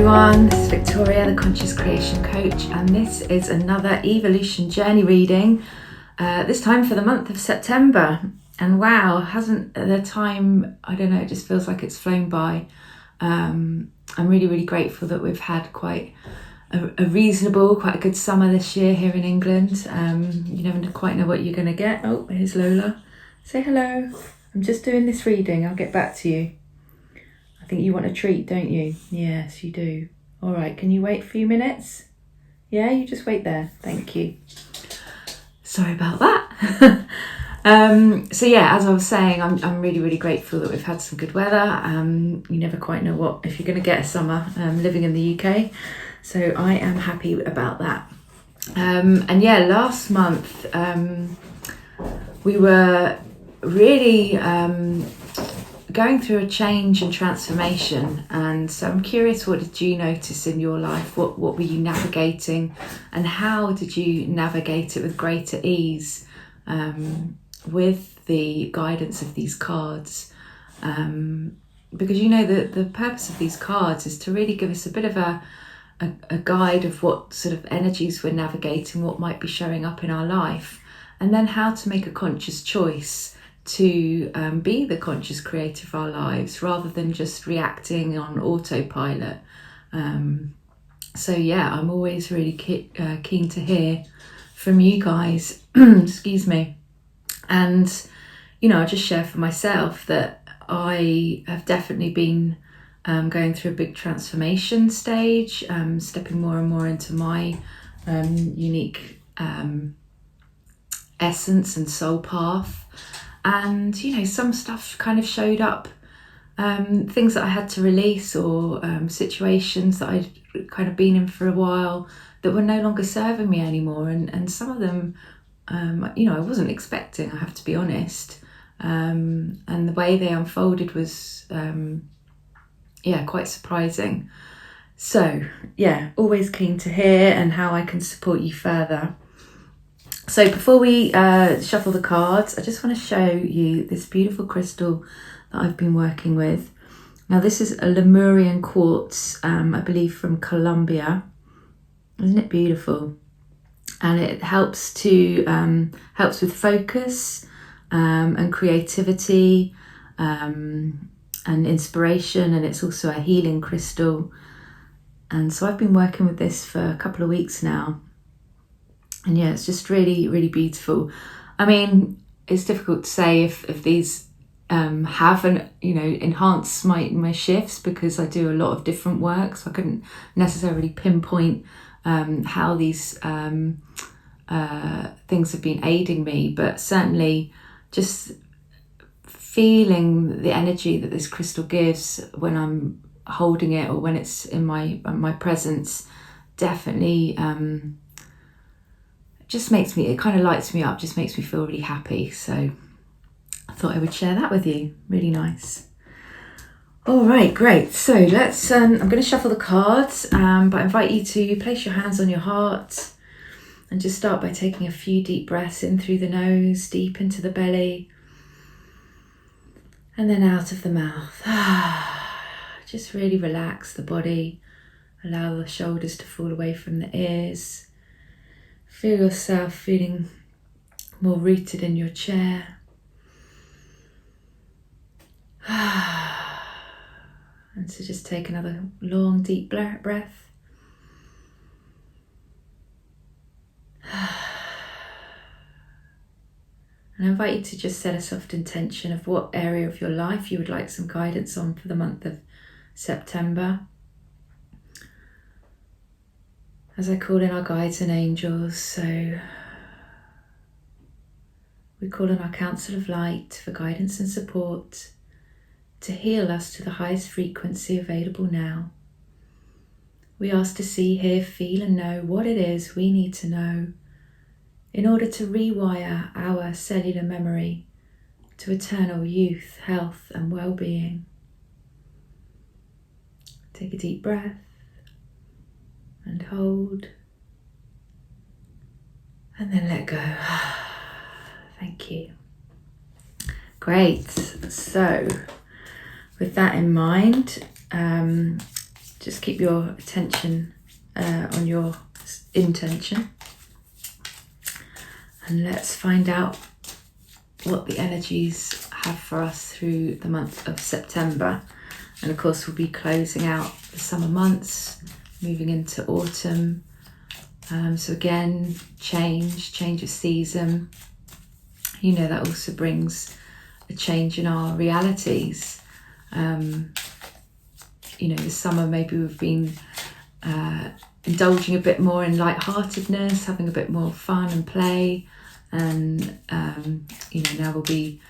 everyone, this is Victoria, the Conscious Creation Coach, and this is another Evolution Journey reading, this time for the month of September. And wow, hasn't the time, I don't know, it just feels like it's flown by. I'm really grateful that we've had quite a reasonable, quite a good summer this year here in England. You never quite know what you're going to get. Oh, here's Lola. Say hello. I'm just doing this reading, I'll get back to you. I think you want a treat, don't you? Yes, you do. All right, can you wait a few minutes? Yeah, you just wait there. Thank you. Sorry about that. So yeah, as I was saying, I'm really grateful that we've had some good weather. You never quite know if you're going to get a summer living in the UK. So I am happy about that. And yeah, last month we were really going through a change and transformation, and so I'm curious, what did you notice in your life? What were you navigating, and how did you navigate it with greater ease with the guidance of these cards? Because you know the purpose of these cards is to really give us a bit of a guide of what sort of energies we're navigating, what might be showing up in our life, and then how to make a conscious choice to be the conscious creator of our lives rather than just reacting on autopilot. So yeah, I'm always really keen to hear from you guys. Excuse me. And you know, I'll just share for myself that I have definitely been going through a big transformation stage, stepping more and more into my unique essence and soul path. And you know, some stuff kind of showed up, things that I had to release, or situations that I'd kind of been in for a while that were no longer serving me anymore. And some of them, you know, I wasn't expecting, I have to be honest. And the way they unfolded was, quite surprising. So yeah, always keen to hear and how I can support you further. So before we shuffle the cards, I just want to show you this beautiful crystal that I've been working with. Now this is a Lemurian quartz, I believe from Colombia. Isn't it beautiful? And it helps with focus and creativity and inspiration, and it's also a healing crystal. And so I've been working with this for a couple of weeks now. And yeah, it's just really beautiful. I mean, it's difficult to say if these have enhanced my shifts, because I do a lot of different work, so I couldn't necessarily pinpoint how these things have been aiding me, but certainly just feeling the energy that this crystal gives when I'm holding it, or when it's in my presence, definitely just makes me, it kind of lights me up, just makes me feel really happy. So I thought I would share that with you. Really nice. All right, great. So let's, I'm going to shuffle the cards, but I invite you to place your hands on your heart and just start by taking a few deep breaths in through the nose, deep into the belly, and then out of the mouth. Just really relax the body. Allow the shoulders to fall away from the ears. Feel yourself feeling more rooted in your chair. And so just take another long, deep breath. And I invite you to just set a soft intention of what area of your life you would like some guidance on for the month of September. As I call in our guides and angels, so we call in our Council of Light for guidance and support to heal us to the highest frequency available now. We ask to see, hear, feel and know what it is we need to know in order to rewire our cellular memory to eternal youth, health and well-being. Take a deep breath and hold, and then let go. Thank you. Great. So with that in mind, just keep your attention on your intention, and let's find out what the energies have for us through the month of September. And of course we'll be closing out the summer months, moving into autumn. So again, change of season. You know, that also brings a change in our realities. You know, this summer maybe we've been indulging a bit more in lightheartedness, having a bit more fun and play. And, you know, now we'll be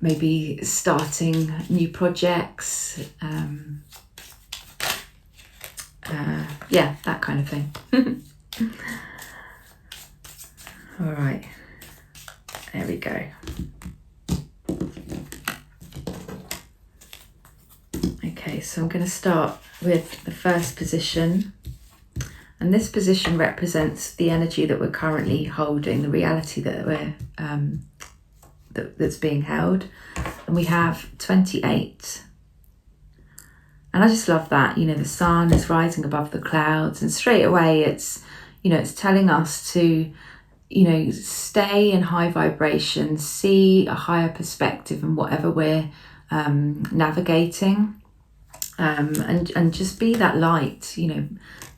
maybe starting new projects. Yeah, that kind of thing. All right, there we go. Okay, so I'm going to start with the first position, and this position represents the energy that we're currently holding, the reality that we're that's being held, and we have 28. And I just love that, you know, the sun is rising above the clouds, and straight away it's, you know, it's telling us to, you know, stay in high vibration, see a higher perspective in whatever we're navigating. And just be that light, you know,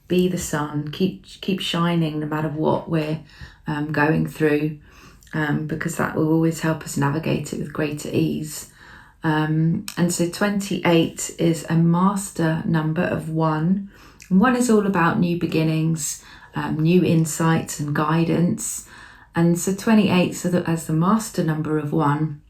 be the sun, keep shining no matter what we're going through, because that will always help us navigate it with greater ease. And so 28 is a master number of 1. And 1 is all about new beginnings, new insights and guidance. And so 28, so that as the master number of 1,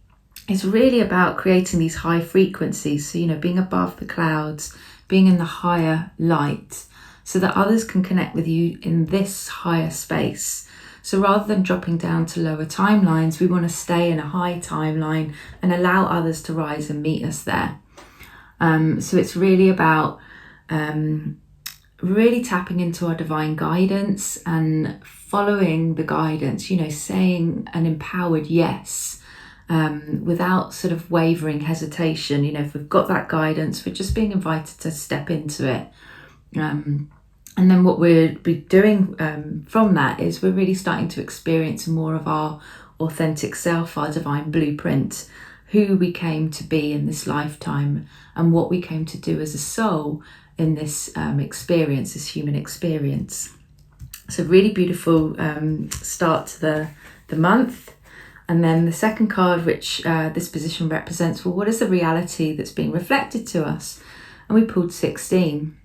it's really about creating these high frequencies. So, you know, being above the clouds, being in the higher light, so that others can connect with you in this higher space. So rather than dropping down to lower timelines, we want to stay in a high timeline and allow others to rise and meet us there. So it's really about really tapping into our divine guidance and following the guidance, you know, saying an empowered yes. Without sort of wavering hesitation. You know, if we've got that guidance, we're just being invited to step into it. And then what we'll be doing from that is we're really starting to experience more of our authentic self, our divine blueprint, who we came to be in this lifetime and what we came to do as a soul in this experience, this human experience. So really beautiful start to the month. And then the second card, which this position represents, well, what is the reality that's being reflected to us? And we pulled 16.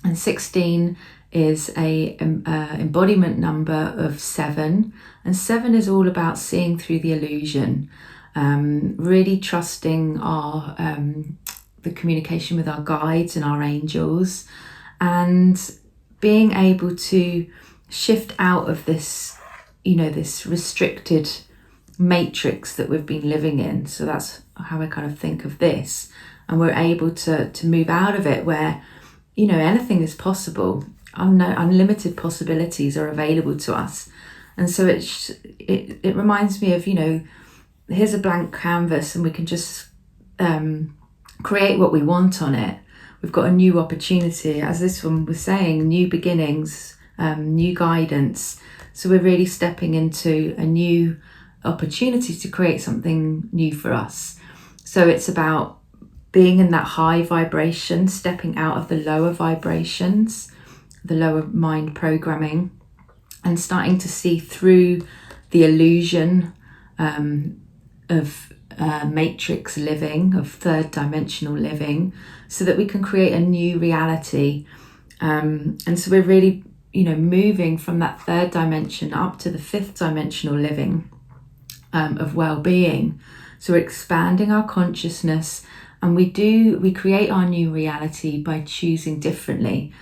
And 16 is a embodiment number of 7. And 7 is all about seeing through the illusion, really trusting our the communication with our guides and our angels, and being able to shift out of this, you know, this restricted matrix that we've been living in. So that's how I kind of think of this, and we're able to move out of it, where, you know, anything is possible. Unlimited possibilities are available to us. And so it reminds me of, you know, here's a blank canvas and we can just create what we want on it. We've got a new opportunity, as this one was saying, new beginnings, new guidance. So we're really stepping into a new opportunity to create something new for us. So it's about being in that high vibration, stepping out of the lower vibrations, the lower mind programming, and starting to see through the illusion of matrix living, of third dimensional living, so that we can create a new reality. And so we're really, you know, moving from that third dimension up to the fifth dimensional living of well-being. So we're expanding our consciousness, and we create our new reality by choosing differently.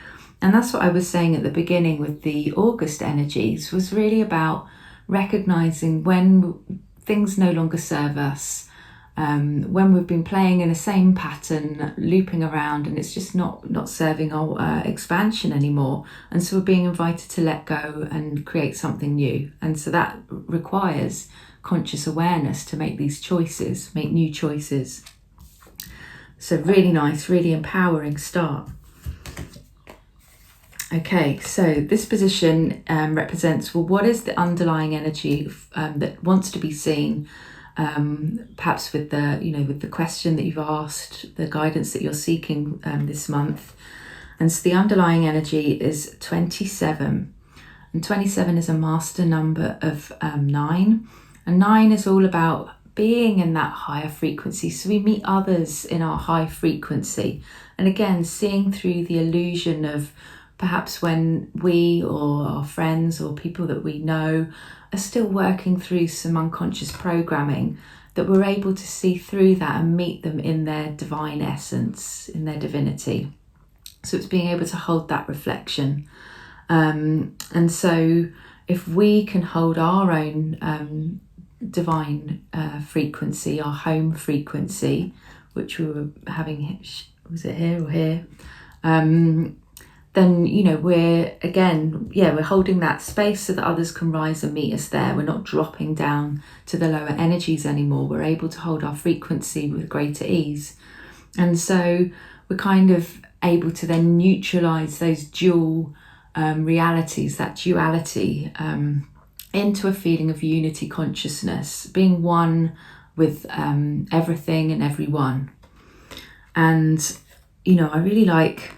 And that's what I was saying at the beginning with the August energies, was really about recognizing when things no longer serve us, when we've been playing in the same pattern, looping around, and it's just not serving our expansion anymore. And so we're being invited to let go and create something new. And so that requires conscious awareness to make these choices, make new choices. So really nice, really empowering start. Okay, so this position represents, well, what is the underlying energy that wants to be seen, perhaps with with the question that you've asked, the guidance that you're seeking this month. And so the underlying energy is 27. And 27 is a master number of 9. And 9 is all about being in that higher frequency. So we meet others in our high frequency. And again, seeing through the illusion of perhaps when we or our friends or people that we know are still working through some unconscious programming, that we're able to see through that and meet them in their divine essence, in their divinity. So it's being able to hold that reflection. And so if we can hold our own divine frequency, our home frequency, which we were having, was it here or here? Then, we're holding that space so that others can rise and meet us there. We're not dropping down to the lower energies anymore. We're able to hold our frequency with greater ease. And so we're kind of able to then neutralize those dual realities, that duality, into a feeling of unity consciousness, being one with everything and everyone. And, I really like,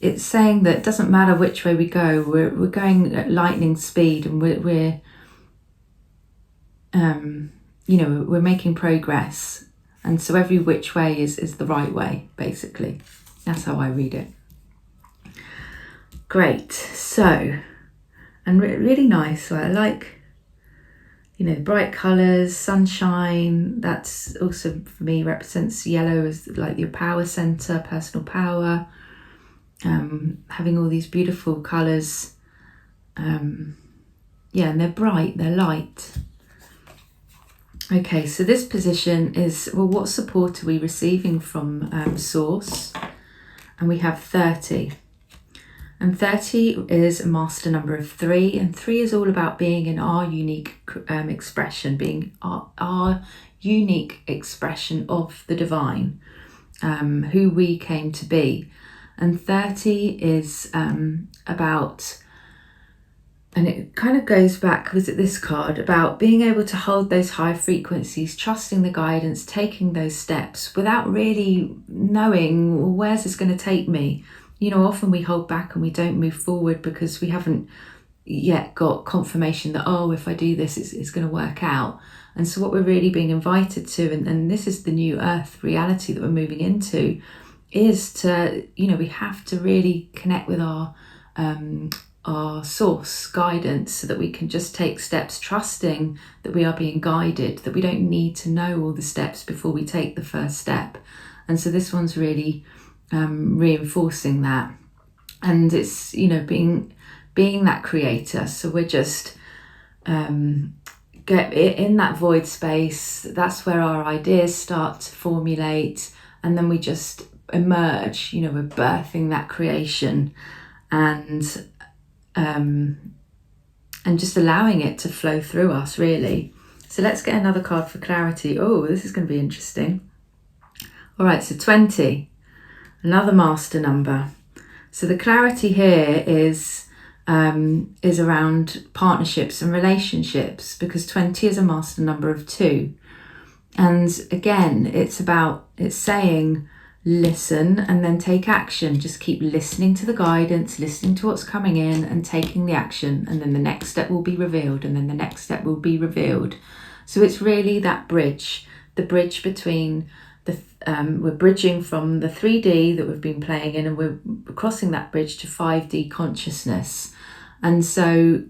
it's saying that it doesn't matter which way we go, we're going at lightning speed, and we're making progress. And so every which way is the right way, basically. That's how I read it. Great. So, and really nice. So I like, bright colours, sunshine. That's also, for me, represents yellow as like your power centre, personal power. Having all these beautiful colours. And they're bright, they're light. Okay, so this position is, well, what support are we receiving from Source? And we have 30. And 30 is a master number of 3. And 3 is all about being in our unique expression, being our unique expression of the divine, who we came to be. And 30 is about, and it kind of goes back, was it this card, about being able to hold those high frequencies, trusting the guidance, taking those steps without really knowing, well, where's this going to take me? Often we hold back and we don't move forward because we haven't yet got confirmation that, if I do this, it's going to work out. And so what we're really being invited to, and this is the new earth reality that we're moving into, is to, we have to really connect with our source guidance so that we can just take steps, trusting that we are being guided, that we don't need to know all the steps before we take the first step. And so this one's really reinforcing that. And it's, being that creator. So we're just get in that void space. That's where our ideas start to formulate, and then we just emerge. We're birthing that creation, and just allowing it to flow through us, really. So let's get another card for clarity. Oh, this is going to be interesting. All right, so 20, another master number. So the clarity here is around partnerships and relationships, because 20 is a master number of 2. And again, it's saying, listen and then take action. Just keep listening to the guidance, listening to what's coming in and taking the action. And then the next step will be revealed, and then the next step will be revealed. So it's really that bridge, the bridge between we're bridging from the 3D that we've been playing in, and we're crossing that bridge to 5D consciousness. And so,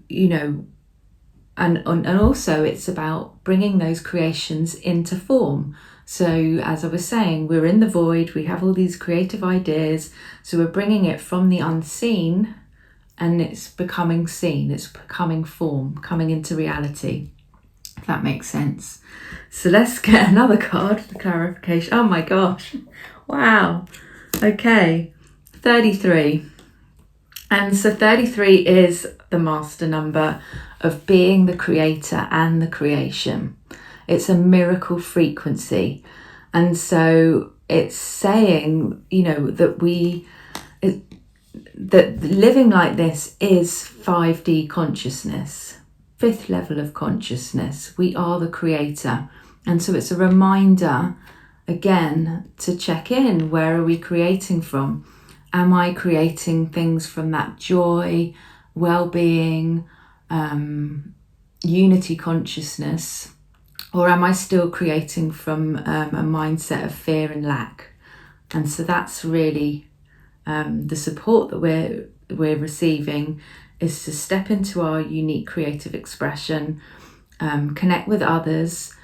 and also it's about bringing those creations into form. So as I was saying, we're in the void, we have all these creative ideas, so we're bringing it from the unseen, and it's becoming seen, it's becoming form, coming into reality, if that makes sense. So let's get another card for clarification. Oh my gosh, wow. Okay, 33. And so 33 is the master number of being the creator and the creation. It's a miracle frequency. And so it's saying, that that living like this is 5D consciousness, 5th level of consciousness. We are the creator. And so it's a reminder, again, to check in. Where are we creating from? Am I creating things from that joy, well-being, unity consciousness? Or am I still creating from a mindset of fear and lack? And so that's really the support that we're receiving, is to step into our unique creative expression, connect with others,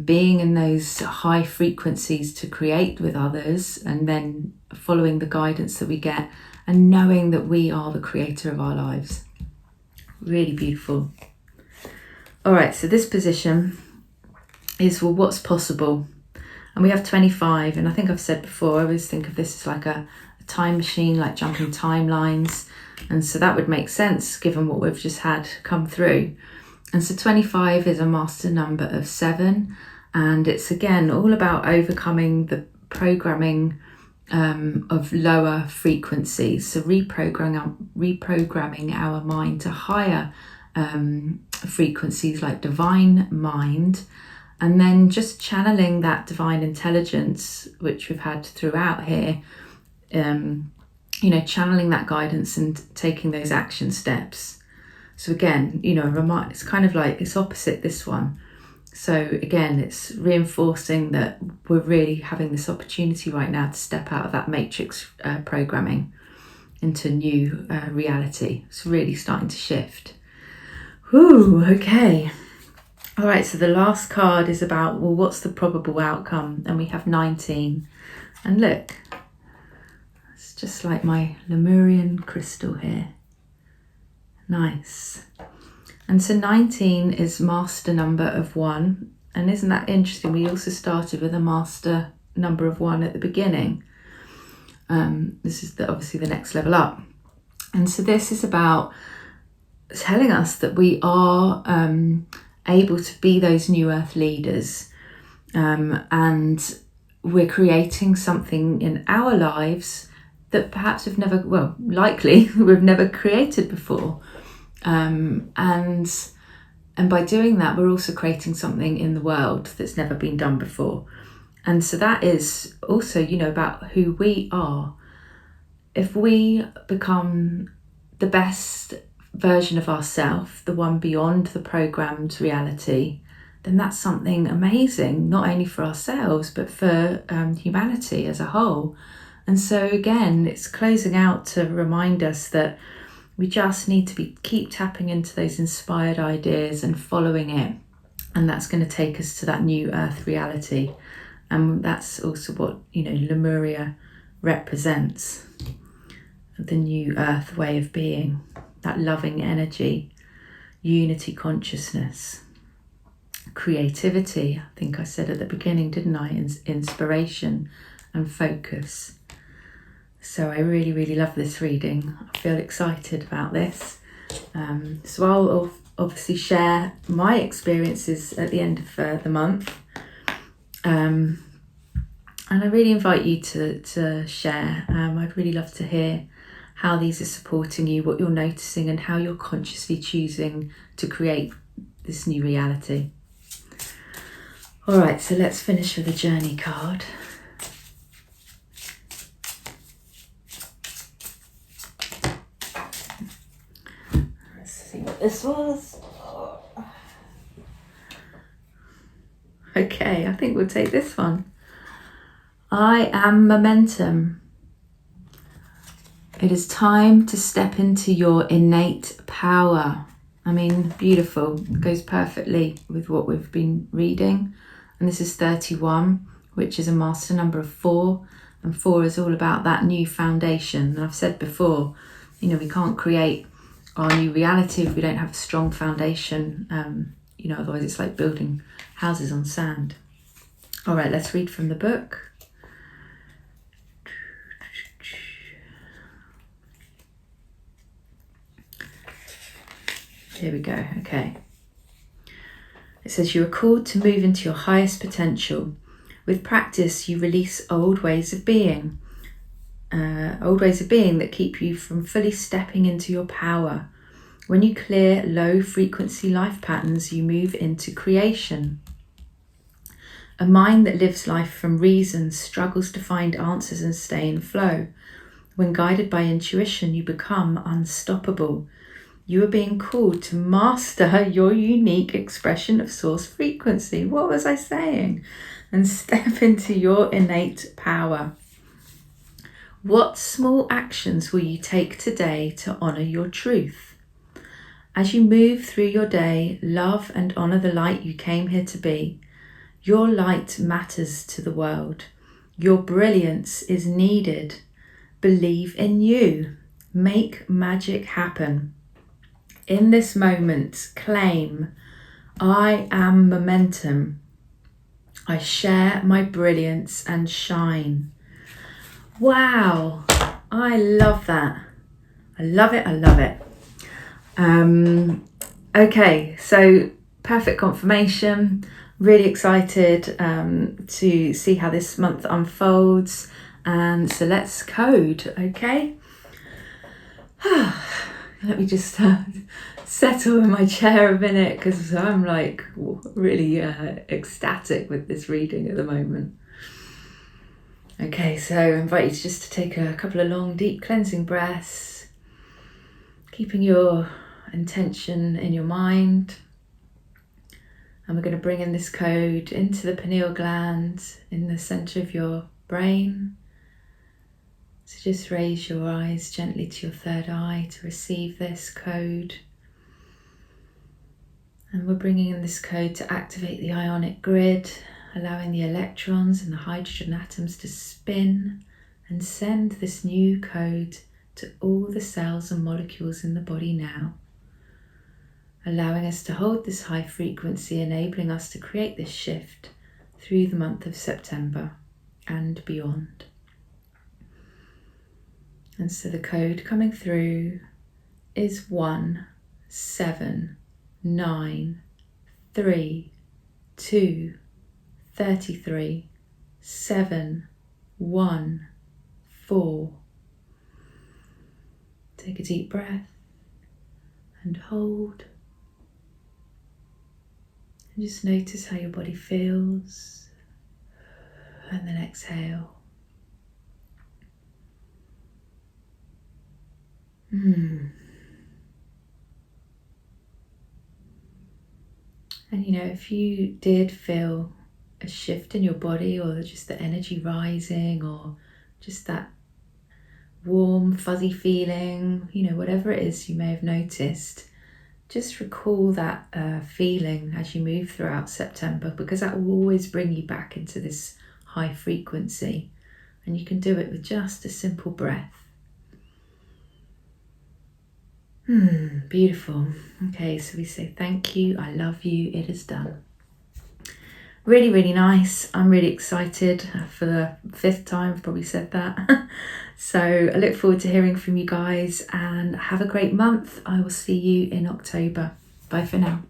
being in those high frequencies to create with others, and then following the guidance that we get and knowing that we are the creator of our lives. Really beautiful. All right, so this position is, well, what's possible? And we have 25, and I think I've said before, I always think of this as like a time machine, like jumping timelines. And so that would make sense given what we've just had come through. And so 25 is a master number of 7. And it's, again, all about overcoming the programming of lower frequencies. So reprogramming our mind to higher frequencies like divine mind. And then just channeling that divine intelligence, which we've had throughout here, channeling that guidance and taking those action steps. So again, it's kind of like, it's opposite this one. So again, it's reinforcing that we're really having this opportunity right now to step out of that matrix programming into new reality. It's really starting to shift. Whew, okay. All right, so the last card is about, well, what's the probable outcome? And we have 19. And look, it's just like my Lemurian crystal here. Nice. And so 19 is master number of 1. And isn't that interesting? We also started with a master number of 1 at the beginning. This is obviously the next level up. And so this is about telling us that we are able to be those new earth leaders, and we're creating something in our lives that perhaps we've never created before, and by doing that we're also creating something in the world that's never been done before. And so that is also about who we are. If we become the best version of ourselves, the one beyond the programmed reality, then that's something amazing, not only for ourselves, but for humanity as a whole. And so again, it's closing out to remind us that we just need to keep tapping into those inspired ideas and following it. And that's going to take us to that new earth reality. And that's also what, Lemuria represents, the new earth way of being. That loving energy, unity consciousness, creativity. I think I said at the beginning, didn't I? Inspiration and focus. So I really, really love this reading. I feel excited about this. So I'll obviously share my experiences at the end of the month. And I really invite you to share. I'd really love to hear how these are supporting you, what you're noticing, and how you're consciously choosing to create this new reality. All right, so let's finish with a journey card. Let's see what this was. Okay, I think we'll take this one. I am momentum. It is time to step into your innate power. I mean, beautiful. It goes perfectly with what we've been reading. And this is 31, which is a master number of 4. And 4 is all about that new foundation. And I've said before, we can't create our new reality if we don't have a strong foundation. Otherwise it's like building houses on sand. All right, let's read from the book. Here we go. Okay. It says you are called to move into your highest potential. With practice, you release old ways of being old ways of being that keep you from fully stepping into your power. When you clear low frequency life patterns, you move into creation. A mind that lives life from reason struggles to find answers and stay in flow. When guided by intuition, you become unstoppable. You are being called to master your unique expression of source frequency. What was I saying? And step into your innate power. What small actions will you take today to honour your truth? As you move through your day, love and honour the light you came here to be. Your light matters to the world. Your brilliance is needed. Believe in you. Make magic happen. In this moment, claim, I am momentum. I share my brilliance and shine. Wow, I love that. I love it, I love it. Okay, so perfect confirmation. Really excited to see how this month unfolds. And so let's code, okay? Let me just settle in my chair a minute because I'm like really ecstatic with this reading at the moment. Okay, so I invite you to just take a couple of long, deep cleansing breaths, keeping your intention in your mind. And we're going to bring in this code into the pineal gland in the center of your brain. So just raise your eyes gently to your third eye to receive this code. And we're bringing in this code to activate the ionic grid, allowing the electrons and the hydrogen atoms to spin and send this new code to all the cells and molecules in the body now. Allowing us to hold this high frequency, enabling us to create this shift through the month of September and beyond. And so the code coming through is 1, 7, 9, 3, 2, 33, 7, 1, 4. Take a deep breath and hold. And just notice how your body feels. And then exhale. And if you did feel a shift in your body, or just the energy rising, or just that warm, fuzzy feeling, whatever it is you may have noticed, just recall that feeling as you move throughout September, because that will always bring you back into this high frequency. And you can do it with just a simple breath. Beautiful. Okay, so we say thank you, I love you, it is done. Really, really nice. I'm really excited for the 5th time, I've probably said that. So I look forward to hearing from you guys, and have a great month. I will see you in October. Bye for now.